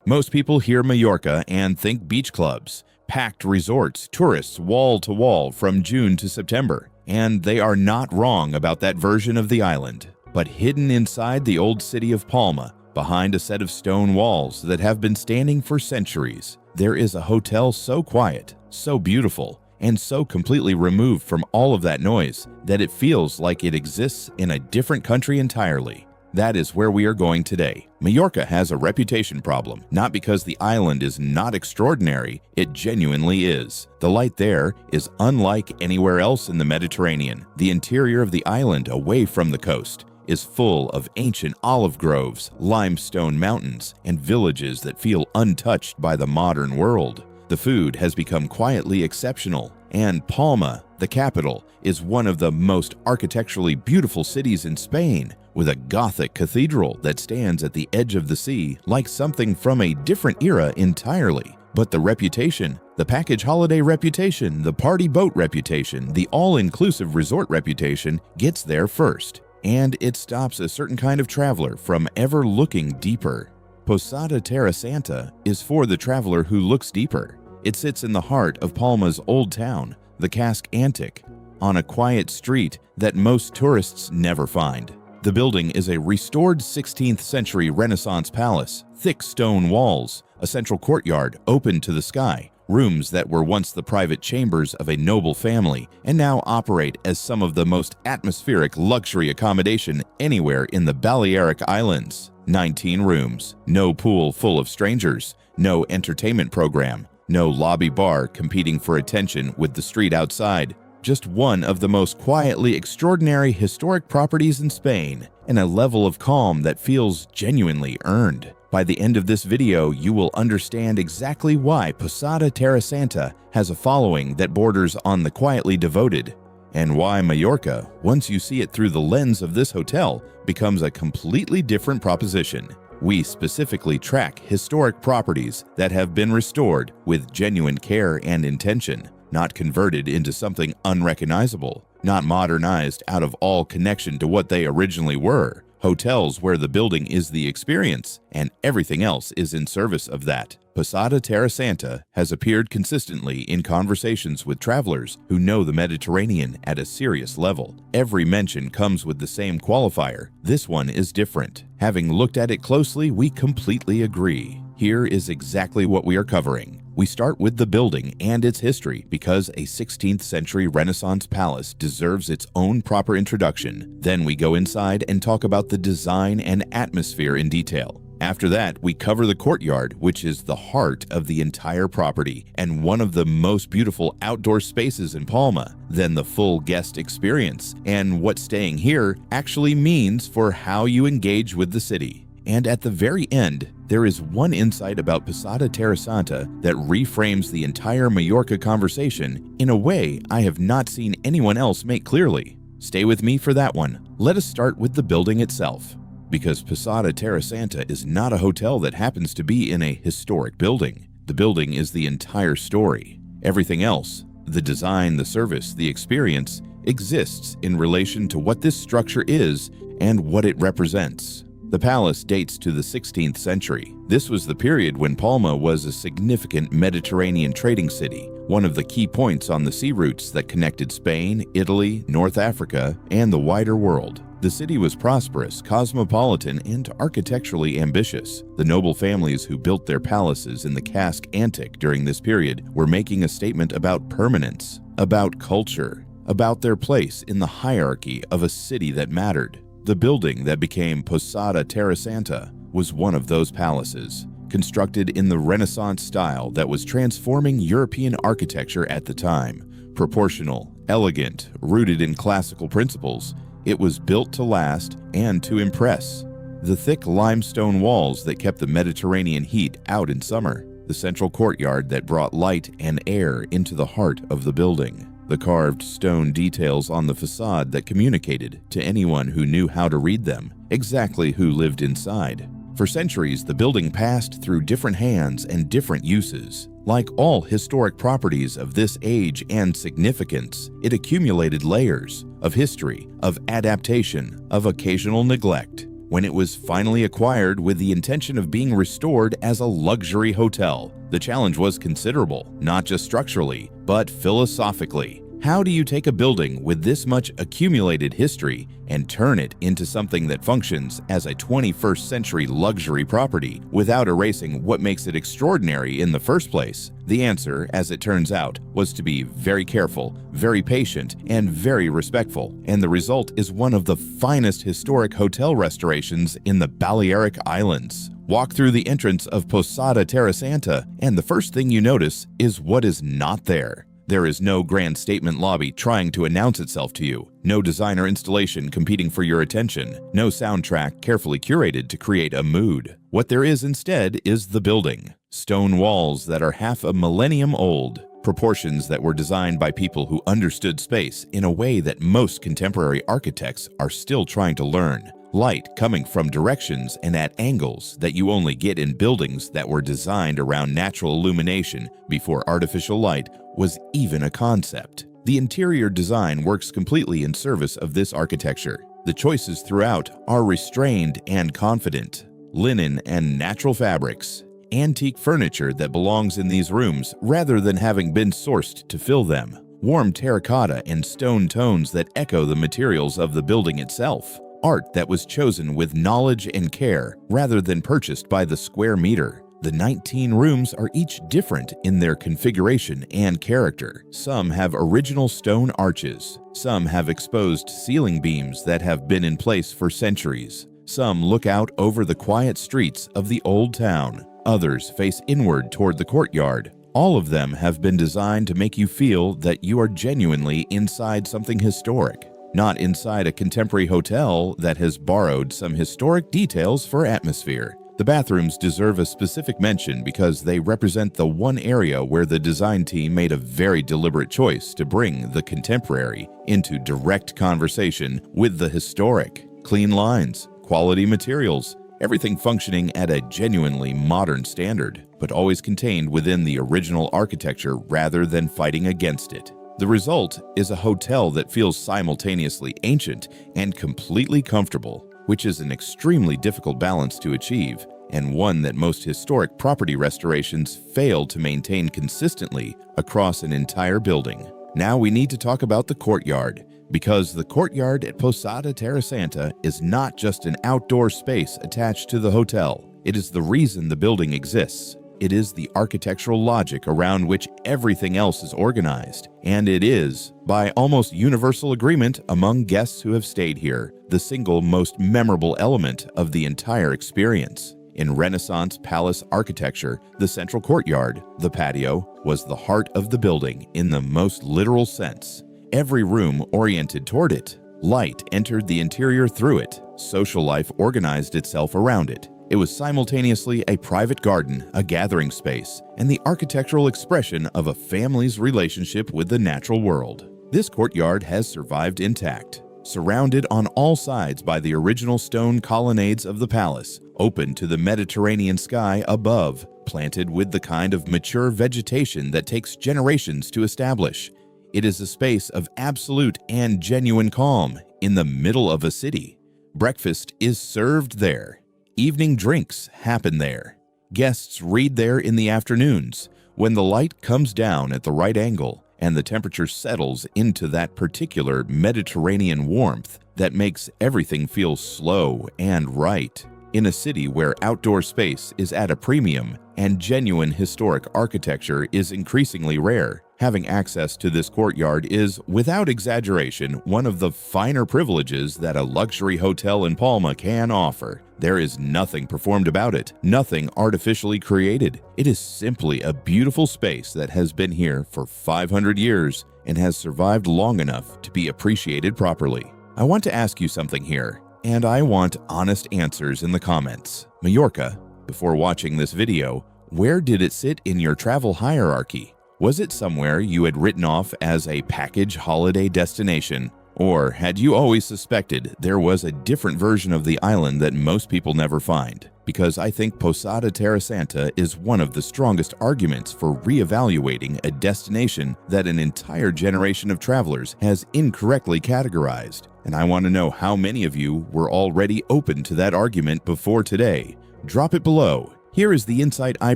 Most people hear Mallorca and think beach clubs, packed resorts, tourists wall to wall from June to September. And they are not wrong about that version of the island. But hidden inside the old city of Palma, behind a set of stone walls that have been standing for centuries, there is a hotel so quiet, so beautiful, and so completely removed from all of that noise that it feels like it exists in a different country entirely. That is where we are going today. Mallorca has a reputation problem, not because the island is not extraordinary, it genuinely is. The light there is unlike anywhere else in the Mediterranean. The interior of the island away from the coast is full of ancient olive groves, limestone mountains, and villages that feel untouched by the modern world. The food has become quietly exceptional, and Palma, the capital, is one of the most architecturally beautiful cities in Spain, with a Gothic cathedral that stands at the edge of the sea like something from a different era entirely. But the reputation, the package holiday reputation, the party boat reputation, the all-inclusive resort reputation gets there first, and it stops a certain kind of traveler from ever looking deeper. Posada Terra Santa is for the traveler who looks deeper. It sits in the heart of Palma's old town, the Casque Antic, on a quiet street that most tourists never find. The building is a restored 16th century Renaissance palace, thick stone walls, a central courtyard open to the sky, rooms that were once the private chambers of a noble family and now operate as some of the most atmospheric luxury accommodation anywhere in the Balearic Islands. 19 rooms, no pool full of strangers, no entertainment program, no lobby bar competing for attention with the street outside. Just one of the most quietly extraordinary historic properties in Spain, and a level of calm that feels genuinely earned. By the end of this video, you will understand exactly why Posada Terra Santa has a following that borders on the quietly devoted, and why Mallorca, once you see it through the lens of this hotel, becomes a completely different proposition. We specifically track historic properties that have been restored with genuine care and intention, not converted into something unrecognizable, not modernized out of all connection to what they originally were. Hotels where the building is the experience and everything else is in service of that. Posada Terra Santa has appeared consistently in conversations with travelers who know the Mediterranean at a serious level. Every mention comes with the same qualifier. This one is different. Having looked at it closely, we completely agree. Here is exactly what we are covering. We start with the building and its history because a 16th century Renaissance palace deserves its own proper introduction. Then we go inside and talk about the design and atmosphere in detail. After that, we cover the courtyard, which is the heart of the entire property and one of the most beautiful outdoor spaces in Palma. Then the full guest experience and what staying here actually means for how you engage with the city. And at the very end, there is one insight about Posada Terra Santa that reframes the entire Mallorca conversation in a way I have not seen anyone else make clearly. Stay with me for that one. Let us start with the building itself, because Posada Terra Santa is not a hotel that happens to be in a historic building. The building is the entire story. Everything else, the design, the service, the experience, exists in relation to what this structure is and what it represents. The palace dates to the 16th century. This was the period when Palma was a significant Mediterranean trading city, one of the key points on the sea routes that connected Spain, Italy, North Africa, and the wider world. The city was prosperous, cosmopolitan, and architecturally ambitious. The noble families who built their palaces in the Casque Antic during this period were making a statement about permanence, about culture, about their place in the hierarchy of a city that mattered. The building that became Posada Terra Santa was one of those palaces, constructed in the Renaissance style that was transforming European architecture at the time. Proportional, elegant, rooted in classical principles, it was built to last and to impress. The thick limestone walls that kept the Mediterranean heat out in summer, the central courtyard that brought light and air into the heart of the building, the carved stone details on the facade that communicated to anyone who knew how to read them exactly who lived inside. For centuries, the building passed through different hands and different uses. Like all historic properties of this age and significance, it accumulated layers of history, of adaptation, of occasional neglect. when it was finally acquired with the intention of being restored as a luxury hotel. The challenge was considerable, not just structurally, but philosophically. How do you take a building with this much accumulated history and turn it into something that functions as a 21st century luxury property without erasing what makes it extraordinary in the first place? The answer, as it turns out, was to be very careful, very patient, and very respectful, and the result is one of the finest historic hotel restorations in the Balearic Islands. Walk through the entrance of Posada Terra Santa, and the first thing you notice is what is not there. There is no grand statement lobby trying to announce itself to you, no designer installation competing for your attention, no soundtrack carefully curated to create a mood. What there is instead is the building. Stone walls that are half a millennium old, proportions that were designed by people who understood space in a way that most contemporary architects are still trying to learn. Light coming from directions and at angles that you only get in buildings that were designed around natural illumination before artificial light was even a concept. The interior design works completely in service of this architecture. The choices throughout are restrained and confident. Linen and natural fabrics. Antique furniture that belongs in these rooms rather than having been sourced to fill them. Warm terracotta and stone tones that echo the materials of the building itself. Art that was chosen with knowledge and care rather than purchased by the square meter. The 19 rooms are each different in their configuration and character. Some have original stone arches. Some have exposed ceiling beams that have been in place for centuries. Some look out over the quiet streets of the old town. Others face inward toward the courtyard. All of them have been designed to make you feel that you are genuinely inside something historic. Not inside a contemporary hotel that has borrowed some historic details for atmosphere. The bathrooms deserve a specific mention because they represent the one area where the design team made a very deliberate choice to bring the contemporary into direct conversation with the historic. Clean lines, quality materials, everything functioning at a genuinely modern standard, but always contained within the original architecture rather than fighting against it. The result is a hotel that feels simultaneously ancient and completely comfortable, which is an extremely difficult balance to achieve, and one that most historic property restorations fail to maintain consistently across an entire building. Now we need to talk about the courtyard, because the courtyard at Posada Terra Santa is not just an outdoor space attached to the hotel. It is the reason the building exists. It is the architectural logic around which everything else is organized, and it is, by almost universal agreement among guests who have stayed here, the single most memorable element of the entire experience. In Renaissance palace architecture, the central courtyard, the patio, was the heart of the building in the most literal sense. Every room oriented toward it. Light entered the interior through it. Social life organized itself around it. It was simultaneously a private garden, a gathering space, and the architectural expression of a family's relationship with the natural world. This courtyard has survived intact, surrounded on all sides by the original stone colonnades of the palace, open to the Mediterranean sky above, planted with the kind of mature vegetation that takes generations to establish. It is a space of absolute and genuine calm in the middle of a city. Breakfast is served there. Evening drinks happen there. Guests read there in the afternoons, when the light comes down at the right angle and the temperature settles into that particular Mediterranean warmth that makes everything feel slow and right. In a city where outdoor space is at a premium and genuine historic architecture is increasingly rare, having access to this courtyard is, without exaggeration, one of the finer privileges that a luxury hotel in Palma can offer. There is nothing performed about it, nothing artificially created. It is simply a beautiful space that has been here for 500 years and has survived long enough to be appreciated properly. I want to ask you something here, and I want honest answers in the comments. Mallorca, before watching this video, where did it sit in your travel hierarchy? Was it somewhere you had written off as a package holiday destination? Or had you always suspected there was a different version of the island that most people never find? because I think Posada Terra Santa is one of the strongest arguments for reevaluating a destination that an entire generation of travelers has incorrectly categorized. And I want to know how many of you were already open to that argument before today. Drop it below. Here is the insight I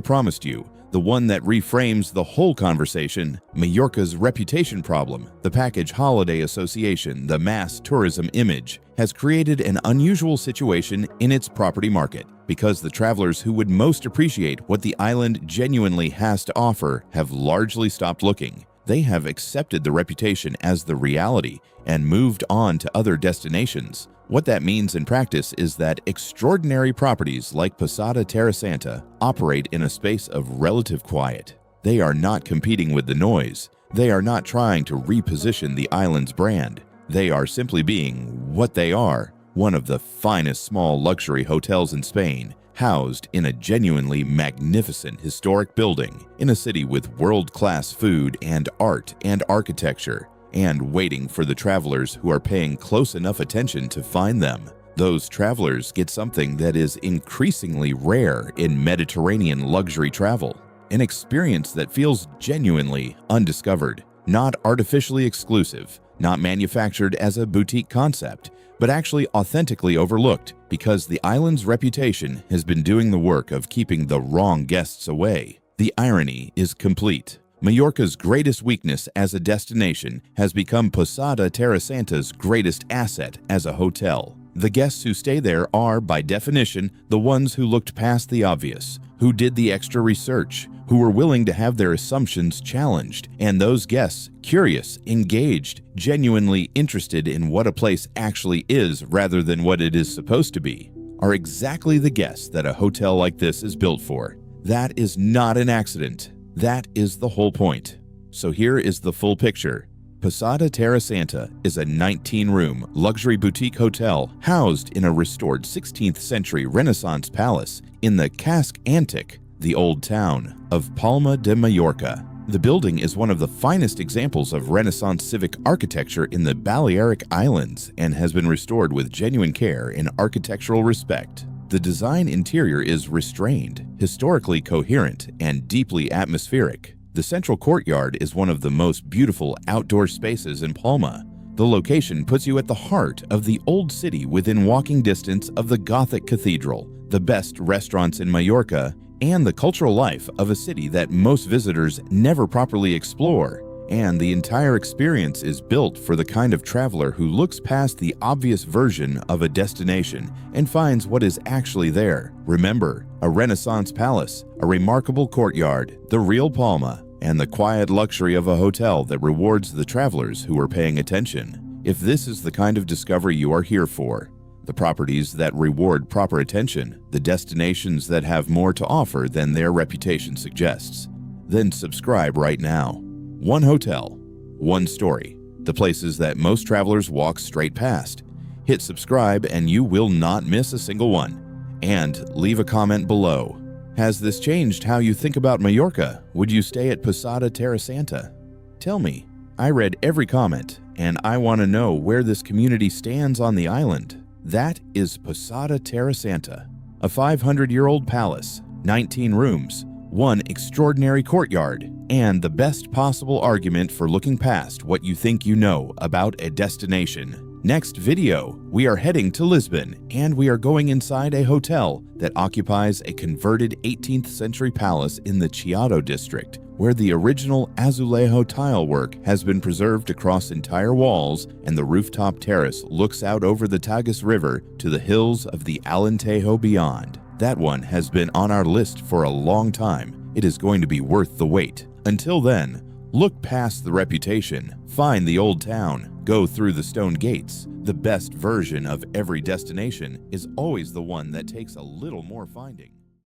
promised you, the one that reframes the whole conversation: Mallorca's reputation problem. The package holiday association, the mass tourism image, has created an unusual situation in its property market because the travelers who would most appreciate what the island genuinely has to offer have largely stopped looking. They have accepted the reputation as the reality and moved on to other destinations. What that means in practice is that extraordinary properties like Posada Terra Santa operate in a space of relative quiet. They are not competing with the noise. They are not trying to reposition the island's brand. They are simply being what they are: one of the finest small luxury hotels in Spain, housed in a genuinely magnificent historic building in a city with world-class food and art and architecture, and waiting for the travelers who are paying close enough attention to find them. Those travelers get something that is increasingly rare in Mediterranean luxury travel: an experience that feels genuinely undiscovered, not artificially exclusive, not manufactured as a boutique concept, but actually authentically overlooked because the island's reputation has been doing the work of keeping the wrong guests away. The irony is complete. Mallorca's greatest weakness as a destination has become Posada Terra Santa's greatest asset as a hotel. The guests who stay there are, by definition, the ones who looked past the obvious, who did the extra research, who were willing to have their assumptions challenged, and those guests, curious, engaged, genuinely interested in what a place actually is rather than what it is supposed to be, are exactly the guests that a hotel like this is built for. That is not an accident. That is the whole point. So here is the full picture. Posada Terra Santa is a 19-room luxury boutique hotel housed in a restored 16th century Renaissance palace in the Casc Antic, the old town of Palma de Mallorca. The building is one of the finest examples of Renaissance civic architecture in the Balearic Islands and has been restored with genuine care and architectural respect. The design interior is restrained, historically coherent, and deeply atmospheric. The central courtyard is one of the most beautiful outdoor spaces in Palma. The location puts you at the heart of the old city within walking distance of the Gothic cathedral, the best restaurants in Mallorca, and the cultural life of a city that most visitors never properly explore. And the entire experience is built for the kind of traveler who looks past the obvious version of a destination and finds what is actually there. Remember, a Renaissance palace, a remarkable courtyard, the real Palma, and the quiet luxury of a hotel that rewards the travelers who are paying attention. If this is the kind of discovery you are here for, the properties that reward proper attention, the destinations that have more to offer than their reputation suggests, then subscribe right now. One hotel, one story, the places that most travelers walk straight past. Hit subscribe and you will not miss a single one. And leave a comment below. Has this changed how you think about Mallorca? Would you stay at Posada Terra Santa? Tell me. I read every comment and I want to know where this community stands on the island. That is Posada Terra Santa, a 500-year-old palace, 19 rooms, one extraordinary courtyard, and the best possible argument for looking past what you think you know about a destination. Next video, we are heading to Lisbon, and we are going inside a hotel that occupies a converted 18th century palace in the Chiado district, where the original azulejo tile work has been preserved across entire walls, and the rooftop terrace looks out over the Tagus River to the hills of the Alentejo beyond. That one has been on our list for a long time. It is going to be worth the wait. Until then, look past the reputation, find the old town, go through the stone gates. The best version of every destination is always the one that takes a little more finding.